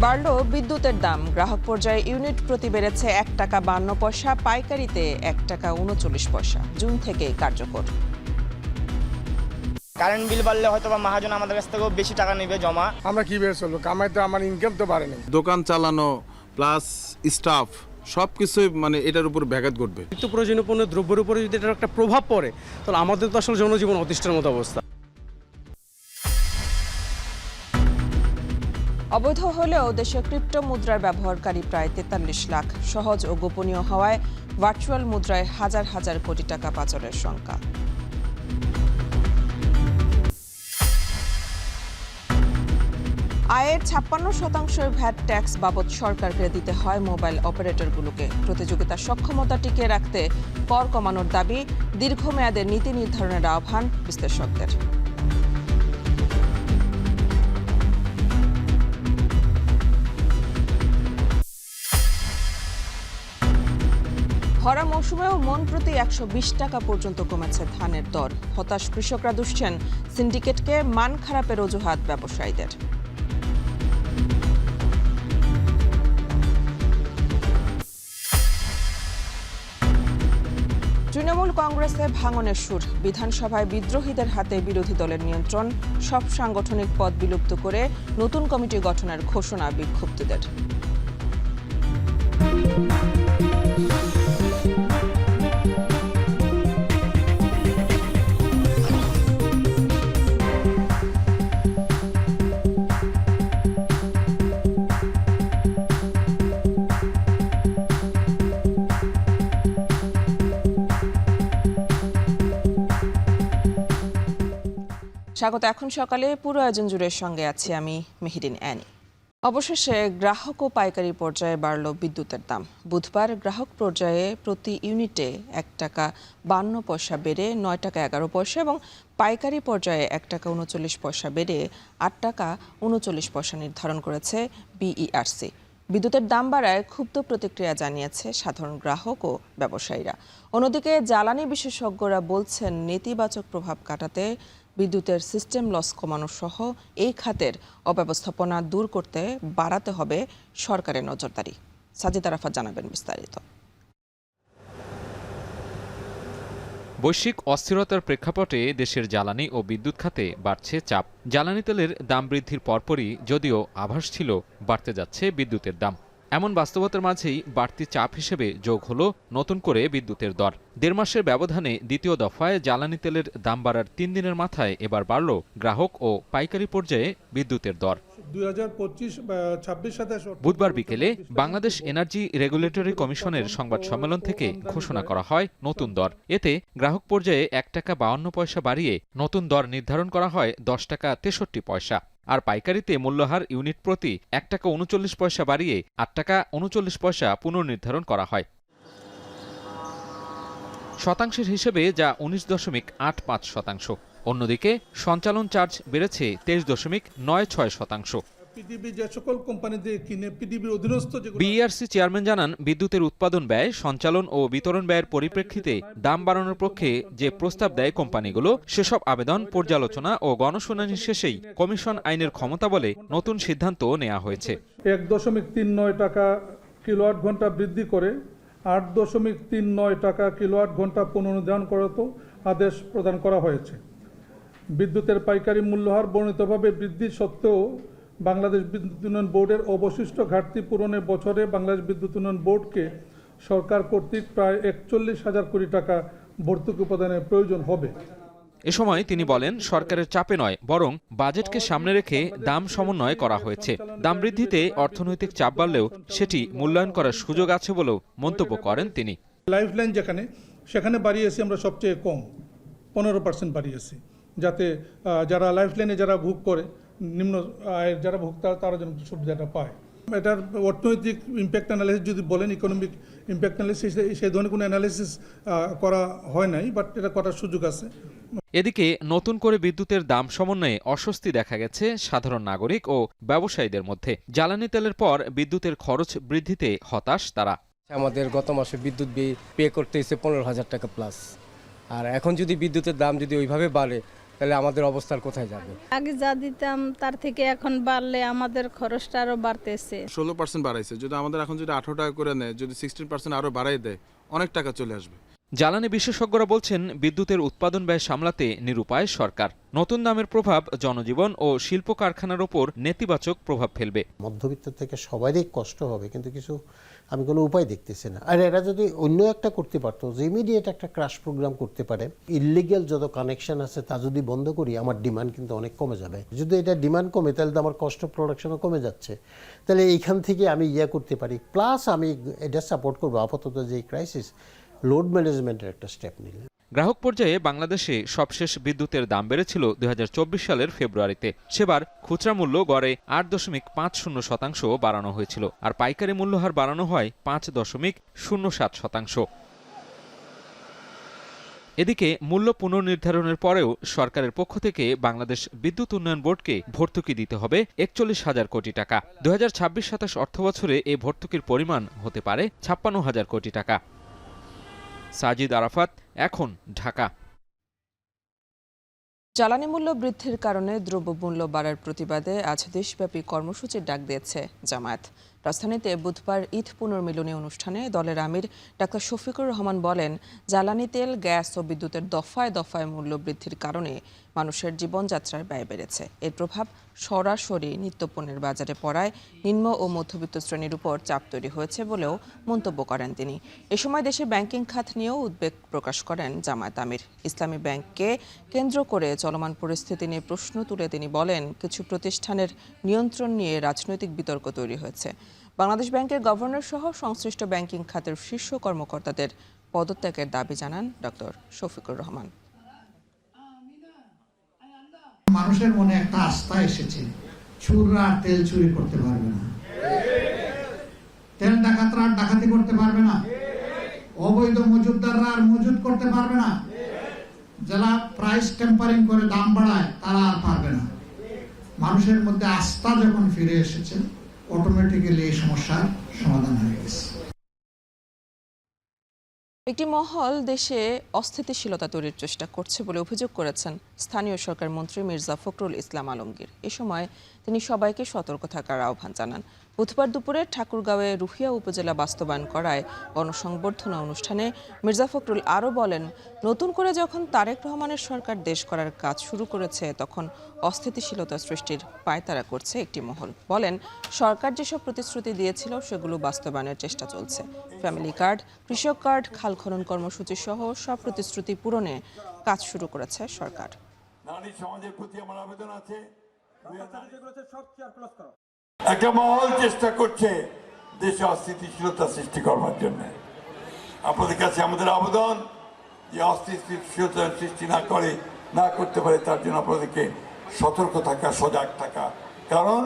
বাড়ল বিদ্যুতের দাম। গ্রাহক পর্যায়ে ইউনিট প্রতি বেড়েছে 1 টাকা 52 পয়সা, পাইকারিতে 1 টাকা 39 পয়সা। জুন থেকে কার্যকর। কারেন্ট বিল বাড়লে হয়তো বা মহাজন আমাদের কাছ থেকেও বেশি টাকা নেবে জমা। আমরা কিভাবে চলবো? কামাইতে আমার ইনকাম তো বাড়েনি। দোকান চালানো প্লাস স্টাফ সবকিছুই এটার উপর ব্যাঘাত ঘটবে। নিত্য প্রয়োজনীয় পণ্য দ্রব্যের উপরে যদি এটার একটা প্রভাব পড়ে তাহলে আমাদের তো আসলে জনজীবন অতিষ্ঠের মতো অবস্থা। অবৈধ হলেও দেশে ক্রিপ্টো মুদ্রার ব্যবহারকারী প্রায় 43 লাখ। সহজ ও গোপনীয় হওয়ায় ভার্চুয়াল মুদ্রায় হাজার হাজার কোটি টাকা পাচারের শঙ্কা। আয়ের 56% ভ্যাট ট্যাক্স বাবদ সরকারকে দিতে হয় মোবাইল অপারেটরগুলোকে। প্রতিযোগিতার সক্ষমতা টিকিয়ে রাখতে কর কমানোর দাবি, দীর্ঘমেয়াদের নীতি নির্ধারণের আহ্বান বিশ্লেষকদের। ভরা মৌসুমেও মন প্রতি 120 টাকা পর্যন্ত কমেছে ধানের দর। হতাশ কৃষকরা দুষছেন সিন্ডিকেটকে, মান খারাপের অজুহাত ব্যবসায়ীদের। তৃণমূল কংগ্রেসে ভাঙনের সুর। বিধানসভায় বিদ্রোহীদের হাতে বিরোধী দলের নিয়ন্ত্রণ। সব সাংগঠনিক পদ বিলুপ্ত করে নতুন কমিটি গঠনের ঘোষণা বিক্ষুব্ধদের। স্বাগত। এখন সকালে পুরো আয়োজন জুড়ে সঙ্গে আছি আমি মেহেরিন অ্যানি। অবশেষে গ্রাহক ও পাইকারি পর্যায়ে বাড়ল বিদ্যুতের দাম। বুধবার গ্রাহক পর্যায়ে প্রতি ইউনিটে 1 টাকা 52 পয়সা বেড়ে 9 টাকা 11 পয়সা এবং পাইকারি পর্যায়ে 1 টাকা 39 পয়সা বেড়ে 8 টাকা 39 পয়সা নির্ধারণ করেছে বিইআরসি। বিদ্যুতের দাম বাড়ায় ক্ষুব্ধ প্রতিক্রিয়া জানিয়েছে সাধারণ গ্রাহক ও ব্যবসায়ীরা। অন্যদিকে জ্বালানি বিশেষজ্ঞরা বলছেন নেতিবাচক প্রভাব কাটাতে বিদ্যুতের সিস্টেম লস কমানো সহ এই খাতের অব্যবস্থাপনা দূর করতে বাড়াতে হবে সরকারের নজরদারি। সাজিদ আরাফাত জানাবেন বিস্তারিত। বৈশ্বিক অস্থিরতার প্রেক্ষাপটে দেশের জ্বালানি ও বিদ্যুৎ খাতে বাড়ছে চাপ। জ্বালানি তেলের দাম বৃদ্ধির পরপরই যদিও আভাস ছিল বাড়তে যাচ্ছে বিদ্যুতের দাম, এমন বাস্তবতার মাঝেই বাড়তি চাপ হিসেবে যোগ হলো নতুন করে বিদ্যুতের দর। 1.5 মাসের ব্যবধানে দ্বিতীয় দফায় জ্বালানি তেলের দাম বাড়ার 3 দিনের মাথায় এবার বাড়ল গ্রাহক ও পাইকারি পর্যায়ে বিদ্যুতের দর। বুধবার বিকেলে বাংলাদেশ এনার্জি রেগুলেটরি কমিশনের সংবাদ সম্মেলন থেকে ঘোষণা করা হয় নতুন দর। এতে গ্রাহক পর্যায়ে 1 টাকা 52 পয়সা বাড়িয়ে নতুন দর নির্ধারণ করা হয় 10 টাকা 63 পয়সা। আর পাইকারিতে মূল্যহার ইউনিট প্রতি 1 টাকা 39 পয়সা বাড়িয়ে 8 টাকা 39 পয়সা পুনর্নির্ধারণ করা হয়। শতাংশের হিসেবে যা 19.85%। অন্যদিকে সঞ্চালন চার্জ বেড়েছে 23.96%। বিইআরসি চেয়ারম্যান জানান, বিদ্যুতের উৎপাদন ব্যয়, সঞ্চালন ও বিতরণ ব্যয়ের পরিপ্রেক্ষিতে দাম বাড়ানোর পক্ষে যে প্রস্তাব দেয় কোম্পানিগুলো, সেসব আবেদন পর্যালোচনা ও গণশুনানি শেষেই কমিশন আইনের ক্ষমতা বলে নতুন সিদ্ধান্ত নেওয়া হয়েছে। 1.39 টাকা কিলোওয়াট ঘন্টা বৃদ্ধি করে 8.39 টাকা কিলোওয়াট ঘন্টা পুনর্নির্ধারণ করার আদেশ প্রদান করা হয়েছে। বিদ্যুতের পাইকারি মূল্যহার বর্ণিতভাবে বৃদ্ধি সত্ত্বেও বাংলাদেশ বিদ্যুৎ উন্নয়ন বোর্ডের অবশিষ্ট ঘাটতি পূরণের বছরে বাংলাদেশ বিদ্যুৎ উন্নয়ন বোর্ডকে সরকার কর্তৃক প্রায় 41,000 কোটি টাকা ভর্তুকি প্রদানের প্রয়োজন হবে। এ সময় তিনি বলেন, সরকারের চাপে নয়, বরং বাজেটকে সামনে রেখে দাম সমন্বয় করা হয়েছে। দাম বৃদ্ধিতে অর্থনৈতিক চাপ বাড়লেও সেটি মূল্যায়ন করার সুযোগ আছে বলেও মন্তব্য করেন তিনি। লাইফলাইন সেখানে বাড়িয়েছি আমরা সবচেয়ে কম 15% বাড়িয়েছি, যাতে যারা লাইফলাইনে যারা ভোগ করে, নিম্ন আয়ের যারা ভোক্তা, তারা যেন সুবিধাটা পায়। এটার অর্থনৈতিক ইম্প্যাক্ট অ্যানালিসিস যদি বলেন, ইকোনমিক ইম্প্যাক্ট অ্যানালিসিস, সেই ধরনের কোনো অ্যানালিসিস করা হয় নাই, বাট এটা করার সুযোগ আছে। এদিকে নতুন করে বিদ্যুতের দাম সমন্বয়ে অস্বস্তি দেখা গেছে সাধারণ নাগরিক ও ব্যবসায়ীদের মধ্যে। জ্বালানি তেলের পর বিদ্যুতের খরচ বৃদ্ধিতে হতাশ তারা। আমাদের গত মাসে বিদ্যুৎ বিল পে করতে হয়েছে 15,000 টাকা প্লাস, আর এখন যদি বিদ্যুতের দাম যদি ওইভাবে বাড়ে তাহলে আমাদের অবস্থার কোথায় যাবে? আগে যা দিতাম তার থেকে এখন বাড়লে আমাদের খরচটা আরো বাড়তেছে। 16% বাড়াইছে, যদি আমাদের এখন যদি 18 টাকা করে নেয়, যদি 16% আরো বাড়াই দেয়, অনেক টাকা চলে আসবে। জ্বালানি বিশেষজ্ঞরা বলছেন বিদ্যুতের উৎপাদন ব্যয় সামলাতে নিরুপায় সরকার। নতুন দামের প্রভাব জনজীবন ও শিল্প কারখানার ওপর নেতিবাচক প্রভাব ফেলবে। মধ্যবিত্ত থেকে সবারই কষ্ট হবে, কিন্তু কিছু আমি কোনো উপায় দেখতেছি না। আর এরা যদি অন্য একটা করতে পারতো, যে ইমিডিয়েট একটা ক্রাশ প্রোগ্রাম করতে পারে, ইললিগ্যাল যত কানেকশন আছে তা যদি বন্ধ করি, আমার ডিমান্ড কিন্তু অনেক কমে যাবে। যদি এটা ডিমান্ড কমে, তাহলে তো আমার কস্ট অফ প্রোডাকশনও কমে যাচ্ছে। তাহলে এইখান থেকে আমি করতে পারি, প্লাস আমি এটা সাপোর্ট করবো আপাতত যে ক্রাইসিস, লোড ম্যানেজমেন্টের একটা স্টেপ নিলে। গ্রাহক পর্যায়ে বাংলাদেশে সবশেষ বিদ্যুতের দাম বেড়েছিল 2024 সালের ফেব্রুয়ারিতে। সেবার খুচরা মূল্য গড়ে 8.50% বাড়ানো হয়েছিল, আর পাইকারি মূল্যহার বাড়ানো হয় 5.07%। এদিকে মূল্য পুনর্নির্ধারণের পরেও সরকারের পক্ষ থেকে বাংলাদেশ বিদ্যুৎ উন্নয়ন বোর্ডকে ভর্তুকি দিতে হবে 41,000 কোটি টাকা। 2026-27 অর্থবছরে এই ভর্তুকির পরিমাণ হতে পারে 56,000 কোটি টাকা। সাজিদ আরাফাত, এখন, ঢাকা। জ্বালানি মূল্য বৃদ্ধির কারণে দ্রব্যমূল্য বাড়ার প্রতিবাদে আজ দেশব্যাপী কর্মসূচির ডাক দিয়েছে জামায়াত। রাজধানীতে বুধবার ঈদ পুনর্মিলনী অনুষ্ঠানে দলের আমির ডাক্তার শফিকুর রহমান বলেন, জ্বালানি তেল, গ্যাস ও বিদ্যুতের দফায় দফায় মূল্য বৃদ্ধির কারণে মানুষের জীবনযাত্রার ব্যয় বেড়েছে। এর প্রভাব সরাসরি নিত্যপণ্যের বাজারে পড়ায় নিম্ন ও মধ্যবিত্ত শ্রেণীর উপর চাপ তৈরি হয়েছে বলেও মন্তব্য করেন তিনি। এ সময় দেশে ব্যাংকিং খাত নিয়েও উদ্বেগ প্রকাশ করেন জামায়াত আমির। ইসলামী ব্যাংককে কেন্দ্র করে চলমান পরিস্থিতি নিয়ে প্রশ্ন তুলে তিনি বলেন, কিছু প্রতিষ্ঠানের নিয়ন্ত্রণ নিয়ে রাজনৈতিক বিতর্ক তৈরি হয়েছে। বাংলাদেশ ব্যাংকের গভর্নর সহ সংশ্লিষ্ট ব্যাংকিং খাতের শীর্ষ কর্মকর্তাদের পদত্যাগের দাবি জানান ডক্টর শফিকুর রহমান। মানুষের মনে একটা আস্থা এসেছে, চোররা আর তেল চুরি করতে পারবে না, তেল ডাকাতরা আর ডাকাতি করতে পারবে না, অবৈধ মজুতদাররা আর মজুত করতে পারবে না, যারা প্রাইস টেম্পারিং করে দাম বাড়ায় তারা আর পারবে না। মানুষের মধ্যে আস্থা যখন ফিরে এসেছে, অটোমেটিক্যালি এই সমস্যার সমাধান হয়ে গেছে। একটি মহল দেশে অস্থিতিশীলতা তৈরির চেষ্টা করছে বলে অভিযোগ করেছেন স্থানীয় সরকার মন্ত্রী মির্জা ফখরুল ইসলাম আলমগীর। এ সময় তিনি সবাইকে সতর্ক থাকার আহ্বান জানান। বুধবার দুপুরে ঠাকুরগাঁওয়ে রুহিয়া উপজেলা বাস্তবায়ন করায় গণসংবর্ধনা অনুষ্ঠানে মির্জা ফখরুল আরও বলেন, নতুন করে যখন তারেক রহমানের সরকার দেশ করার কাজ শুরু করেছে, তখন অস্থিতিশীলতা সৃষ্টির পায়তারা করছে একটি মহল। বলেন, সরকার যেসব প্রতিশ্রুতি দিয়েছিল সেগুলো বাস্তবায়নের চেষ্টা চলছে। ফ্যামিলি কার্ড, কৃষক কার্ড, খাল খনন কর্মসূচি সহ সব প্রতিশ্রুতি পূরণে কাজ শুরু করেছে সরকার। নারী সমাজের প্রতি আমার আবেদন আছে, একটা মহল চেষ্টা করছে দেশে অস্থিতিশীলতা সৃষ্টি করবার জন্য। আপনাদের কাছে আমাদের আবেদন, যে অস্থিতিশীলতা সৃষ্টি না করতে পারে তার জন্য আপনাদেরকে সতর্ক থাকা, সজাগ থাকা। কারণ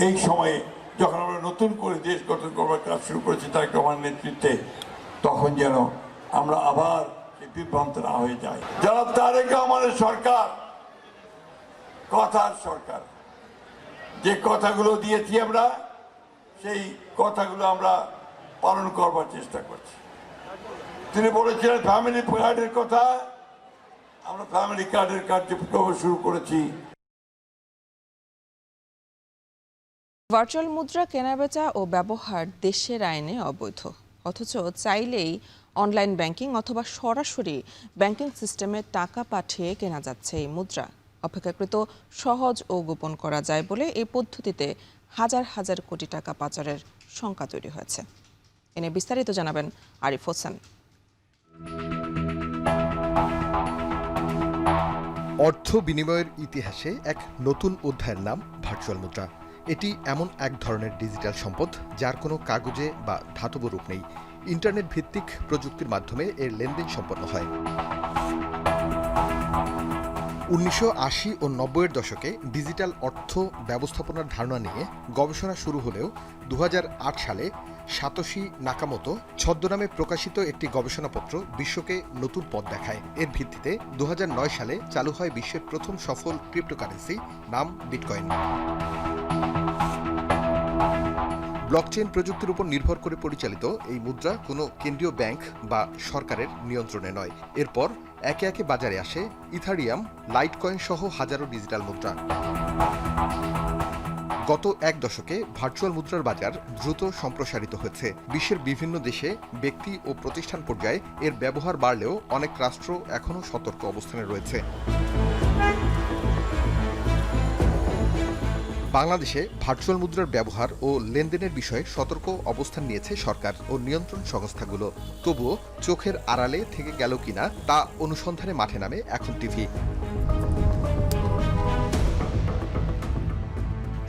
এই সময়ে যখন আমরা নতুন করে দেশ গঠন করবার কাজ শুরু করেছি তারেক রহমানের নেতৃত্বে, তখন যেন আমরা আবার বিভ্রান্ত না হয়ে যাই। যারা তারেক রহমানের সরকার, কথার সরকার, যে কথাগুলো দিয়েছি আমরা, সেই কথাগুলো আমরা পালন করবার চেষ্টা করছি। তিনি বলেছিলেন ফ্যামিলি কার্ডের কথা, আমরা ফ্যামিলি কার্ডের কার্যক্রম শুরু করেছি। ভার্চুয়াল মুদ্রা কেনাবেচা ও ব্যবহার দেশের আইনে অবৈধ, অথচ চাইলেই অনলাইন ব্যাংকিং অথবা সরাসরি ব্যাংকিং সিস্টেমে টাকা পাঠিয়ে কেনা যাচ্ছে এই মুদ্রা। অপেক্ষাকৃত সহজ ও গোপন করা যায় বলে এই পদ্ধতিতে হাজার হাজার কোটি টাকা পাচারের শঙ্কা তৈরি হয়েছে। এনে বিস্তারিত জানাবেন আরিফ হোসেন। অর্থ বিনিময়ের ইতিহাসে এক নতুন অধ্যায়ের নাম ভার্চুয়াল মুদ্রা। এটি এমন এক ধরনের ডিজিটাল সম্পদ যার কোনো কাগজে বা ধাতব রূপ নেই। ইন্টারনেট ভিত্তিক প্রযুক্তির মাধ্যমে এর লেনদেন সম্পন্ন হয়। 1980 ও 90-এর দশকে ডিজিটাল অর্থ ব্যবস্থাপনার ধারণা নিয়ে গবেষণা শুরু হলেও 2008 সালে সাতোশি নাকামোতো ছদ্মনামে প্রকাশিত একটি গবেষণাপত্র বিশ্বকে নতুন পথ দেখায়। এর ভিত্তিতে 2009 সালে চালু হয় বিশ্বের প্রথম সফল ক্রিপ্টোকারেন্সি, নাম বিটকয়েন। ব্লকচেইন প্রযুক্তির উপর নির্ভর করে পরিচালিত এই মুদ্রা কোনো কেন্দ্রীয় ব্যাংক বা সরকারের নিয়ন্ত্রণে নয়। এরপর একে একে বাজারে আসে ইথারিয়াম, লাইটকয়েন সহ হাজারো ডিজিটাল মুদ্রা। গত এক দশকে ভার্চুয়াল মুদ্রার বাজার দ্রুত সম্প্রসারিত হয়েছে। বিশ্বের বিভিন্ন দেশে ব্যক্তি ও প্রতিষ্ঠান পর্যায়ে এর ব্যবহার বাড়লেও অনেক রাষ্ট্র এখনও সতর্ক অবস্থানে রয়েছে। বাংলাদেশে ভার্চুয়াল মুদ্রার ব্যবহার ও লেনদেনের বিষয়ে সতর্ক অবস্থান নিয়েছে সরকার ও নিয়ন্ত্রণ সংস্থাগুলো। তবুও চোখের আড়ালে থেকে গেল কিনা তা অনুসন্ধানে মাঠে নামে এখন টিভি।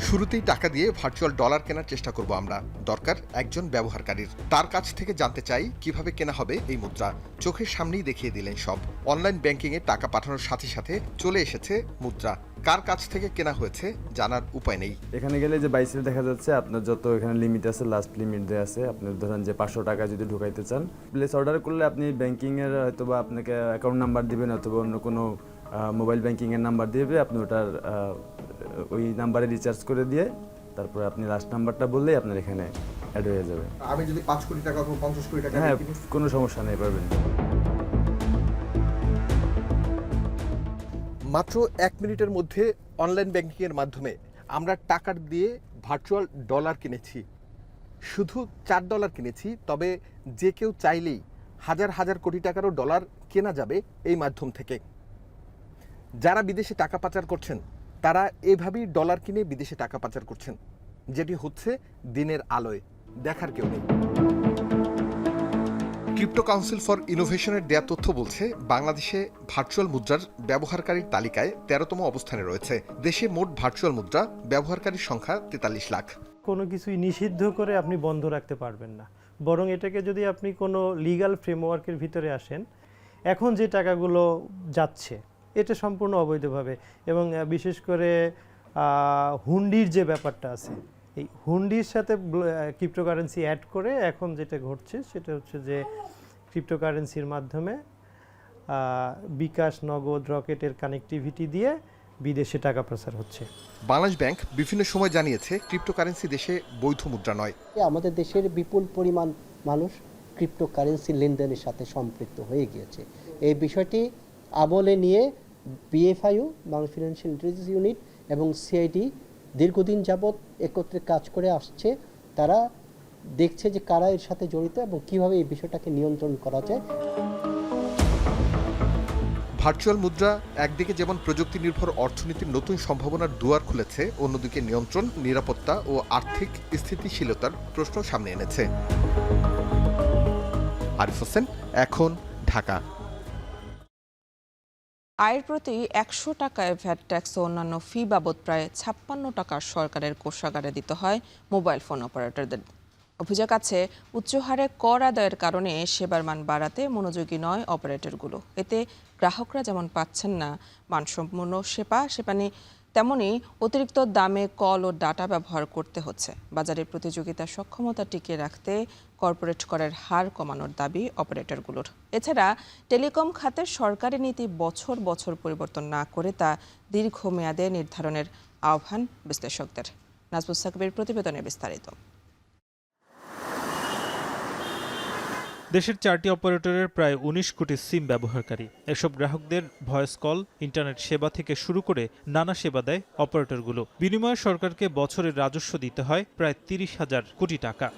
শুরুতেই টাকা দিয়ে ভার্চুয়াল ডলার কেনার চেষ্টা করব আমরা। দরকার একজন ব্যবহারকারীর। তার কাছ থেকে জানতে চাই কিভাবে কেনা হবে এই মুদ্রা। চোখের সামনেই দেখিয়ে দিলেন সব। অনলাইন ব্যাংকিংয়ে টাকা পাঠানোর সাথে সাথে চলে এসেছে মুদ্রা। কার কাছ থেকে কেনা হয়েছে জানার উপায় নেই। এখানে গেলে যে বাইসে দেখা যাচ্ছে আপনার যত এখানে লিমিট আছে, লাস্ট লিমিট দেওয়া আছে। আপনি ধরেন যে 500 টাকা যদি ঢুকাইতে চান, প্লেস অর্ডার করলে আপনি ব্যাংকিংয়ের হয়তো বা আপনাকে অ্যাকাউন্ট নাম্বার দিবেন অথবা অন্য কোনো মোবাইল ব্যাংকিংয়ের নাম্বার দিবে। আপনি ওটার ওই নাম্বারে রিচার্জ করে দিয়ে তারপরে আপনি লাস্ট নাম্বারটা বললেই আপনার এখানে অ্যাড হয়ে যাবে। আমি যদি 5 কোটি টাকা অথবা 50 কোটি টাকা, হ্যাঁ, কোনো সমস্যা নেই, পারবেন। মাত্র 1 মিনিটের মধ্যে অনলাইন ব্যাংকিংয়ের মাধ্যমে আমরা টাকা দিয়ে ভার্চুয়াল ডলার কিনেছি। শুধু $4 কিনেছি, তবে যে কেউ চাইলেই হাজার হাজার কোটি টাকারও ডলার কেনা যাবে এই মাধ্যম থেকে। যারা বিদেশে টাকা পাচার করছেন তারা এভাবেই ডলার কিনে বিদেশে টাকা পাচার করছেন, যেটি হচ্ছে দিনের আলোয়, দেখার কেউ নেই। ক্রিপ্টো কাউন্সিল ফর ইনোভেশনের দেয়া তথ্য বলছে বাংলাদেশে ভার্চুয়াল মুদ্রার ব্যবহারকারীর তালিকায় 13তম অবস্থানে রয়েছে। দেশে মোট ভার্চুয়াল মুদ্রা ব্যবহারকারীর সংখ্যা 43 লাখ। কোনো কিছুই নিষিদ্ধ করে আপনি বন্ধ রাখতে পারবেন না, বরং এটাকে যদি আপনি কোনো লিগ্যাল ফ্রেমওয়ার্কের ভিতরে আসেন, এখন যে টাকাগুলো যাচ্ছে এটা সম্পূর্ণ অবৈধভাবে, এবং বিশেষ করে হুন্ডির যে ব্যাপারটা আছে, এই হুন্ডির সাথে ক্রিপ্টোকারেন্সি অ্যাড করে এখন যেটা ঘটছে সেটা হচ্ছে যে ক্রিপ্টোকারেন্সির মাধ্যমে বিকাশ, নগদ, রকেটের কানেক্টিভিটি দিয়ে বিদেশে টাকা প্রচার হচ্ছে। বাংলাদেশ ব্যাংক বিভিন্ন সময় জানিয়েছে ক্রিপ্টোকারেন্সি দেশে বৈধ মুদ্রা নয়। আমাদের দেশের বিপুল পরিমাণ মানুষ ক্রিপ্টোকারেন্সি লেনদেনের সাথে সম্পৃক্ত হয়ে গিয়েছে। এই বিষয়টি আমলে নিয়ে BFIU, Bangladesh financial intelligence unit এবং সিআইডি দীর্ঘদিন যাবৎ একত্রে কাজ করে আসছে। তারা দেখছে যে কারা এর সাথে জড়িত এবং কিভাবে এই বিষয়টাকে নিয়ন্ত্রণ করা যায়। ভার্চুয়াল মুদ্রা একদিকে যেমন প্রযুক্তি নির্ভর অর্থনীতির নতুন সম্ভাবনার দুয়ার খুলেছে, অন্যদিকে নিয়ন্ত্রণ, নিরাপত্তা ও আর্থিক স্থিতিশীলতার প্রশ্ন সামনে এনেছে। আরিফ হোসেন, এখন, ঢাকা। আয়ের প্রতি 100 টাকায় ভ্যাট ট্যাক্স ও অন্যান্য ফি বাবদ প্রায় 56 টাকা সরকারের কোষাগারে দিতে হয় মোবাইল ফোন অপারেটরদের। অভিযোগ আছে উচ্চ হারে কর আদায়ের কারণে সেবার মান বাড়াতে মনোযোগী নয় অপারেটরগুলো। এতে গ্রাহকরা যেমন পাচ্ছেন না মানসম্পন্ন সেবা, তেমনি অতিরিক্ত দামে কল ও ডাটা ব্যবহার করতে হচ্ছে। বাজারে প্রতিযোগিতার সক্ষমতা টিকিয়ে রাখতে কর্পোরেট করের হার কমানোর দাবি অপারেটরগুলোর। এছাড়া টেলিকম খাতের সরকারি নীতি বছর বছর পরিবর্তন না করে তা দীর্ঘমেয়াদে নির্ধারণের আহ্বান বিশ্লেষকদের। নাজবুল সাকিবের প্রতিবেদনে বিস্তারিত। দেশের 4টি অপারেটরের প্রায় 19 কোটি সিম ব্যবহারকারী। এসব গ্রাহকদের ভয়েস কল, ইন্টারনেট সেবা থেকে শুরু করে নানা সেবা দেয় অপারেটরগুলো। বিনিময়ে সরকারকে বছরের রাজস্ব দিতে হয় প্রায় 30,000 কোটি টাকা।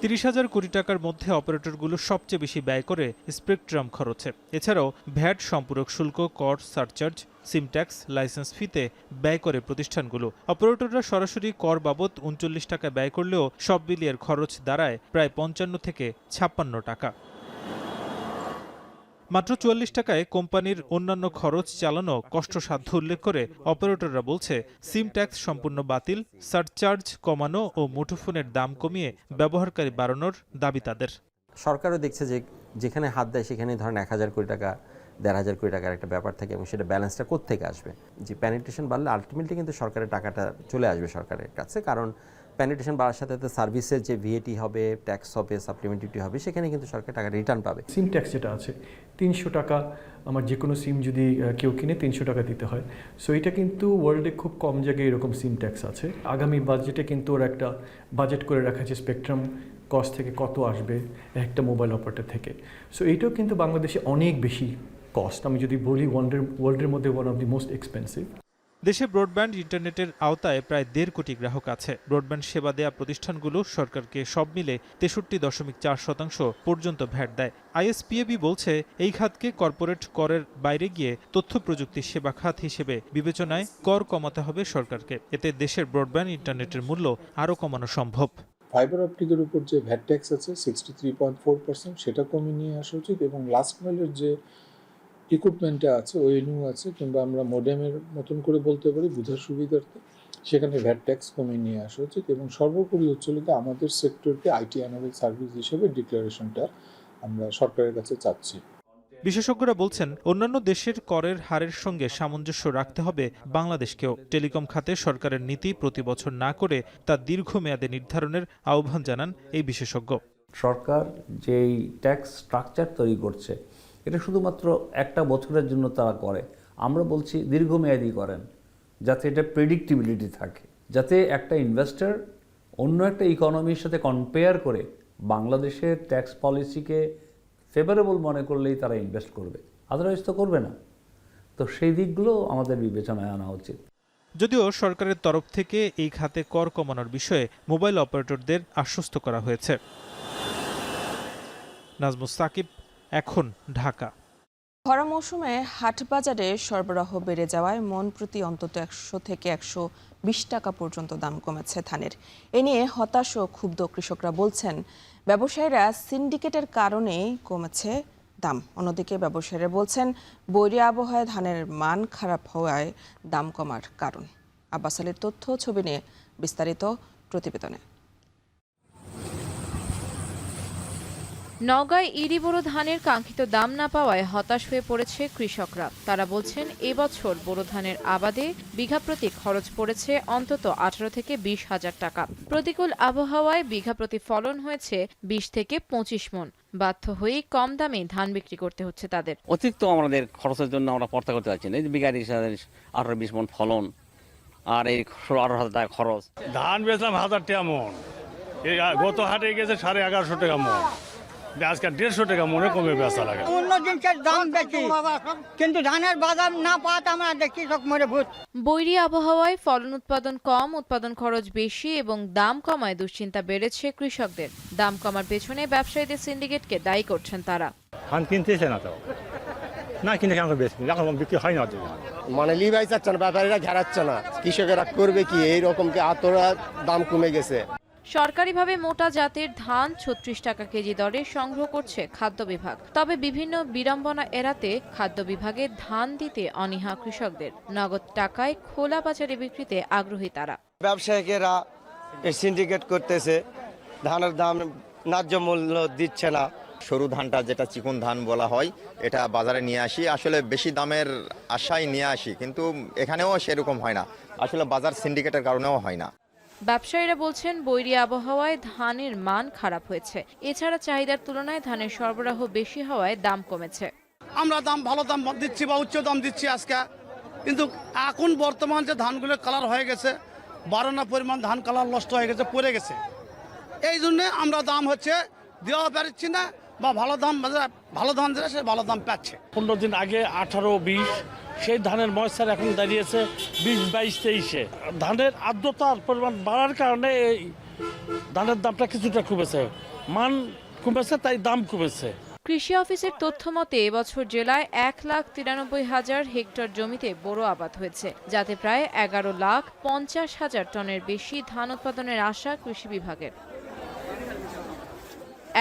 30,000 কোটি টাকার মধ্যে অপারেটরগুলো সবচেয়ে বেশি ব্যয় করে স্পেকট্রাম খরচে। এছাড়াও ভ্যাট, সম্পূরক শুল্ক, কর, সারচার্জ, সিম ট্যাক্স, লাইসেন্স ফিতে ব্যয় করে প্রতিষ্ঠানগুলো। অপারেটররা সরাসরি কর বাবদ 39 টাকা ব্যয় করলেও সব মিলিয়ে খরচ দাঁড়ায় প্রায় 55 থেকে 56 টাকা। মাত্র 44 টাকায় কোম্পানির অন্যান্য খরচ চালানো কষ্টসাধ্য উল্লেখ করে অপারেটররা বলছে সিম ট্যাক্স সম্পূর্ণ বাতিল, সারচার্জ কমানো ও মুঠোফোনের দাম কমিয়ে ব্যবহারকারী বাড়ানোর দাবি তাদের। সরকারও দেখছে যে যেখানে হাত দেয় সেখানে ধরেন 1,000 কোটি টাকা, 1,500 কোটি টাকার একটা ব্যাপার থাকে এবং সেটা ব্যালেন্সটা কোত্থেকে আসবে। যে পেনিট্রেশন বাড়লে আলটিমেটলি কিন্তু সরকারের টাকাটা চলে আসবে সরকারের কাছে, কারণ পেনিট্রেশন বাড়ার সাথে সাথে সার্ভিসের যে ভিএটি হবে, ট্যাক্স হবে, সাপ্লিমেন্টারি হবে, সেখানে কিন্তু সরকার টাকা রিটার্ন পাবে। সিম ট্যাক্স যেটা আছে 300 টাকা, আমার যে কোনো সিম যদি কেউ কিনে 300 টাকা দিতে হয়। সো এটা কিন্তু ওয়ার্ল্ডে খুব কম জায়গায় এরকম সিম ট্যাক্স আছে। আগামী বাজেটে কিন্তু ওরা একটা বাজেট করে রাখা আছে স্পেকট্রাম কস্ট থেকে কত আসবে একটা মোবাইল অপারেটর থেকে। সো এইটাও কিন্তু বাংলাদেশে অনেক বেশি কস্ট, আমি যদি বলি ওয়ার্ল্ডের মধ্যে one of the most expensive. দেশে ব্রডব্যান্ড ইন্টারনেটের আওতায় প্রায় 1.5 কোটি গ্রাহক আছে। ব্রডব্যান্ড সেবা দেয়া প্রতিষ্ঠানগুলো সরকারকে সব মিলে 63.4% পর্যন্ত ভ্যাট দেয়। আইএসপিএবি বলছে এই খাতকে কর্পোরেট করের বাইরে গিয়ে তথ্য প্রযুক্তি সেবা খাত হিসেবে বিবেচনায় কর কমাতে হবে সরকারকে। এতে দেশের ব্রডব্যান্ড ইন্টারনেটের মূল্য আরও কমানো সম্ভব। ফাইবার অপটিকের উপর যে ভ্যাট ট্যাক্স আছে 63.4%, সেটা কমিয়ে নিয়ে আসা উচিত, এবং লাস্ট মাইলের যে ইকুইপমেন্টে আছে, ওএনইউ আছে, কিংবা আমরা মডেমের মতন করে বলতে পারি বোঝার সুবিধার্থে, সেখানে ভ্যাট ট্যাক্স কমিয়ে নিয়ে আসা উচিত। এবং সর্বোপরি হচ্ছে আমাদের সেক্টরকে আইটি অ্যানাবেল সার্ভিস হিসেবে ডিক্লারেশনটা আমরা সরকারের কাছে চাচ্ছি। বিশেষজ্ঞরা বলছেন অন্যান্য দেশের করের হারের সঙ্গে সামঞ্জস্য রাখতে হবে বাংলাদেশকেও। টেলিকম খাতে সরকারের নীতি প্রতি বছর না করে তা দীর্ঘমেয়াদে নির্ধারণের আহ্বান জানান এই বিশেষজ্ঞ। সরকার যেই ট্যাক্স স্ট্রাকচার তৈরি করছে এটা শুধুমাত্র একটা বছরের জন্য তারা করে। আমরা বলছি দীর্ঘমেয়াদী করেন, যাতে এটা প্রেডিক্টিবিলিটি থাকে, যাতে একটা ইনভেস্টর অন্য একটা ইকোনমির সাথে কম্পেয়ার করে বাংলাদেশের ট্যাক্স পলিসিকে ফেভারেবল মনে করলেই তারা ইনভেস্ট করবে, আদারওয়াইজ তো করবে না। তো সেই দিকগুলো আমাদের বিবেচনায় আনা উচিত। যদিও সরকারের তরফ থেকে এই খাতে কর কমানোর বিষয়ে মোবাইল অপারেটরদের আশ্বস্ত করা হয়েছে। নাজমুস সাকিব, এখন, ঢাকা। খরা মৌসুমে হাটবাজারে সরবরাহ বেড়ে যাওয়ায় মন প্রতি অন্তত 100 থেকে 120 টাকা পর্যন্ত দাম কমেছে ধানের। এ নিয়ে হতাশ ও ক্ষুব্ধ কৃষকরা বলছেন ব্যবসায়ীরা সিন্ডিকেটের কারণেই কমেছে দাম। অন্যদিকে ব্যবসায়ীরা বলছেন বৈরী আবহাওয়ায় ধানের মান খারাপ হওয়ায় দাম কমার কারণ। আব্বাস আলীর তথ্য ছবি নিয়ে বিস্তারিত প্রতিবেদনে। নওগাঁয় ইরি বোরো ধানের কাঙ্ক্ষিত দাম না পাওয়ায় হতাশ হয়ে পড়েছে কৃষকরা। তারা বলছেন এবছর বোরো ধানের আবাদে বিঘা প্রতি খরচ পড়েছে অন্তত 18 থেকে 20 হাজার টাকা। প্রতিকূল আবহাওয়ায় বিঘা প্রতি ফলন হয়েছে 20 থেকে 25 মণ। বাধ্য হয়েই কম দামে ধান বিক্রি করতে হচ্ছে তাদের। অতিরিক্ত আমাদের খরচের জন্য আমরা পড়তে করতে পারছি না। বিঘা 18-20 মণ ফলন আর এই 16-18 টাকা খরচ। ধান বেচলাম 1000 টাকা মণ, গত হাটে গেছে 1150 টাকা মণ, আজকে 150 টাকা মনে কমে বেচা লাগে। অন্য জিনিসের দাম বেশি, কিন্তু ধানের বাজার না পাওয়াতে আমরা কৃষক মরে ভূত। বৈরী আবহাওয়ায় ফলন উৎপাদন কম, উৎপাদন খরচ বেশি এবং দাম কমায় দুশ্চিন্তা বেড়েছে কৃষকদের। দাম কমার পেছনে ব্যবসায়ীদের সিন্ডিকেটকে দায়ী করছেন তারা। ধান কিনতেছে না তো, না কিনে কেন বেশি এখন বিক্রি হয় না। মানে লিভাই চাচ্ছে না, ব্যাপারীরা ঘেরাচ্ছে না, কৃষকেরা করবে কি? এইরকম কি আতরা দাম কমে গেছে। সরকারিভাবে মোটা জাতের ধান 36 টাকা কেজি দরে সংগ্রহ করছে খাদ্য বিভাগ। তবে বিভিন্ন বিড়ম্বনা এড়াতে খাদ্য বিভাগে ধান দিতে অনীহা কৃষকদের। নগদ টাকায় খোলা বাজারে বিক্রিতে আগ্রহী তারা। ব্যবসায়ীরা সিন্ডিকেট করতেছে, ধানের দাম ন্যায্য মূল্য দিচ্ছে না। সরু ধানটা যেটা চিকন ধান বলা হয়, এটা বাজারে নিয়ে আসি, আসলে বেশি দামের আশায় নিয়ে আসি, কিন্তু এখানেও সেরকম হয় না, আসলে বাজার সিন্ডিকেটের কারণেও হয় না। ব্যবসায়ীরা বলছেন বৈরী আবহাওয়ায় ধানের মান খারাপ হয়েছে। এছাড়া চাহিদার তুলনায় ধানের সরবরাহ বেশি হওয়ায় দাম কমেছে। আমরা ভালো দাম দিচ্ছি বা উচ্চ দাম দিচ্ছি আজকে, কিন্তু এখন বর্তমান যে ধানগুলো কালার হয়ে গেছে, বাড়ানো পরিমাণ ধান কালার নষ্ট হয়ে গেছে, পড়ে গেছে। এই জন্য আমরা দাম হচ্ছে দেওয়া পারছি না, বা ভালো ধান দিলে সে ভালো দাম পাচ্ছে। 15 দিন আগে 18-20, সেই ধানের ময়সার এখন দাঁড়িয়েছে 20-22-23-এ। ধানের আর্দ্রতার পরিমাণ বাড়ার কারণে এই ধানের দামটা কিছুটা কমেছে, মান কমেছে, তাই দাম কমেছে। কৃষি অফিসের তথ্য মতে এবছর জেলায় 1,93,000 হেক্টর জমিতে বোরো আবাদ হয়েছে, যাতে প্রায় 11,50,000 টনের বেশি ধান উৎপাদনের আশা কৃষি বিভাগের।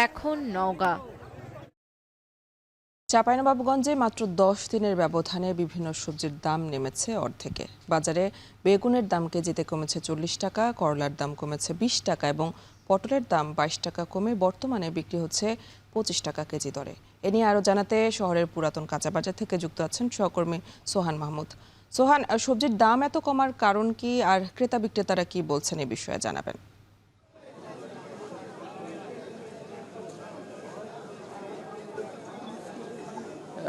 এখন নওগাঁ। চাঁপাইনবাবগঞ্জে মাত্র 10 দিনের ব্যবধানে বিভিন্ন সবজির দাম নেমেছে অর্ধেকে। বাজারে বেগুনের দাম কেজিতে কমেছে 40 টাকা, করলার দাম কমেছে 20 টাকা এবং পটলের দাম 22 টাকা কমে বর্তমানে বিক্রি হচ্ছে 25 টাকা কেজি দরে। এ নিয়ে আরও জানাতে শহরের পুরাতন কাঁচাবাজার থেকে যুক্ত আছেন সহকর্মী সোহান মাহমুদ। সোহান, সবজির দাম এত কমার কারণ কি, আর ক্রেতা বিক্রেতারা কি বলছেন এ বিষয়ে জানাবেন।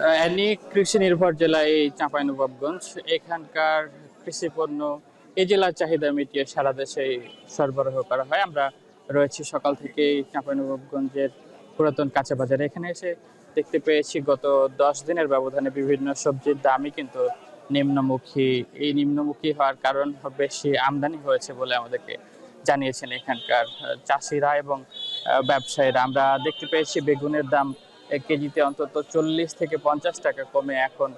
অ্যানি কৃষি নির্ভর জেলা এই চাঁপাইনবাবগঞ্জ। এখানকার কৃষি পণ্য এই জেলার চাহিদা মিটিয়ে সারা দেশে সরবরাহ করা হয়। আমরা রয়েছি সকাল থেকে চাঁপাইনবাবগঞ্জের পুরাতন কাঁচা বাজারে। এখানে এসে দেখতে পেয়েছি গত 10 দিনের ব্যবধানে বিভিন্ন সবজির দামই কিন্তু নিম্নমুখী। এই নিম্নমুখী হওয়ার কারণ বেশি আমদানি হয়েছে বলে আমাদেরকে জানিয়েছেন এখানকার চাষিরা এবং ব্যবসায়ীরা। আমরা দেখতে পেয়েছি বেগুনের দাম কেজিতে অন্তত 40 থেকে 50 টাকা কমে এখন